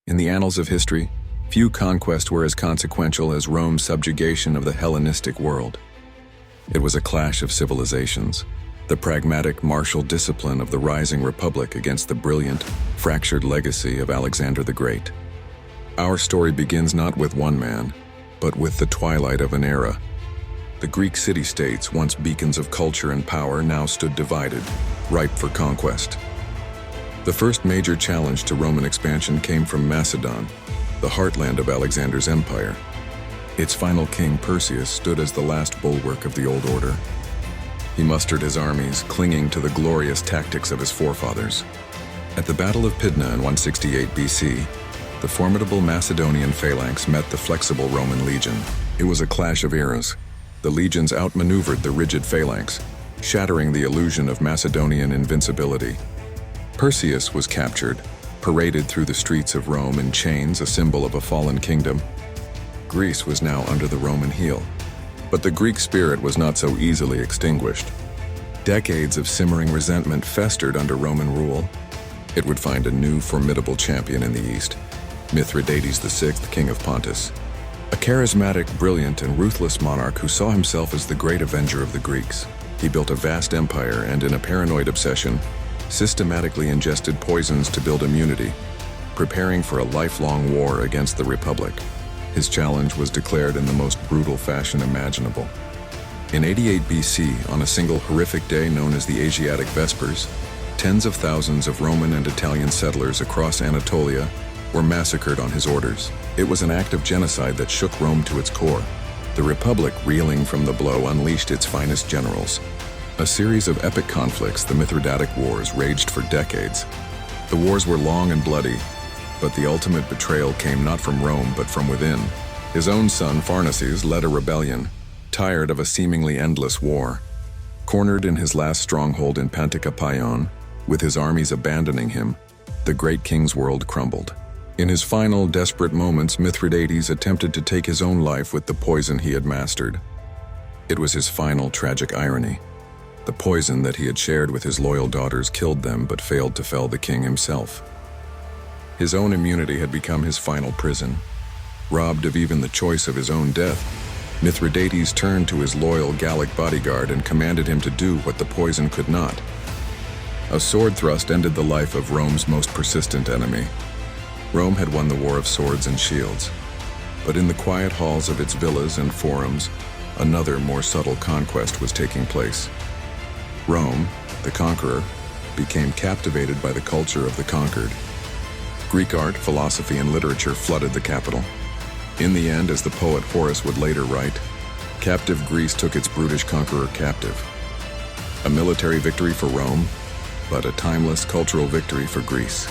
In the annals of history, few conquests were as consequential as Rome's subjugation of the Hellenistic world. It was a clash of civilizations, the pragmatic martial discipline of the rising republic against the brilliant, fractured legacy of Alexander the Great. Our story begins not with one man, but with the twilight of an era. The Greek city-states, once beacons of culture and power, now stood divided, ripe for conquest. The first major challenge to Roman expansion came from Macedon, the heartland of Alexander's empire. Its final king, Perseus, stood as the last bulwark of the old order. He mustered his armies, clinging to the glorious tactics of his forefathers. At the Battle of Pydna in 168 BC, the formidable Macedonian phalanx met the flexible Roman legion. It was a clash of eras. The legions outmaneuvered the rigid phalanx, shattering the illusion of Macedonian invincibility. Perseus was captured, paraded through the streets of Rome in chains, a symbol of a fallen kingdom. Greece was now under the Roman heel. But the Greek spirit was not so easily extinguished. Decades of simmering resentment festered under Roman rule. It would find a new, formidable champion in the east, Mithridates VI, king of Pontus. A charismatic, brilliant, and ruthless monarch who saw himself as the great avenger of the Greeks. He built a vast empire and, in a paranoid obsession, systematically ingested poisons to build immunity, preparing for a lifelong war against the Republic. His challenge was declared in the most brutal fashion imaginable. In 88 BC, on a single horrific day known as the Asiatic Vespers, tens of thousands of Roman and Italian settlers across Anatolia were massacred on his orders. It was an act of genocide that shook Rome to its core. The Republic, reeling from the blow, unleashed its finest generals. A series of epic conflicts, the Mithridatic Wars, raged for decades. The wars were long and bloody, but the ultimate betrayal came not from Rome but from within. His own son, Pharnaces, led a rebellion, tired of a seemingly endless war. Cornered in his last stronghold in Pantikapaon, with his armies abandoning him, the great king's world crumbled. In his final, desperate moments, Mithridates attempted to take his own life with the poison he had mastered. It was his final tragic irony. The poison that he had shared with his loyal daughters killed them but failed to fell the king himself. His own immunity had become his final prison. Robbed of even the choice of his own death, Mithridates turned to his loyal Gallic bodyguard and commanded him to do what the poison could not. A sword thrust ended the life of Rome's most persistent enemy. Rome had won the war of swords and shields, but in the quiet halls of its villas and forums, another, more subtle conquest was taking place. Rome, the conqueror, became captivated by the culture of the conquered. Greek art, philosophy, and literature flooded the capital. In the end, as the poet Horace would later write, captive Greece took its brutish conqueror captive. A military victory for Rome, but a timeless cultural victory for Greece.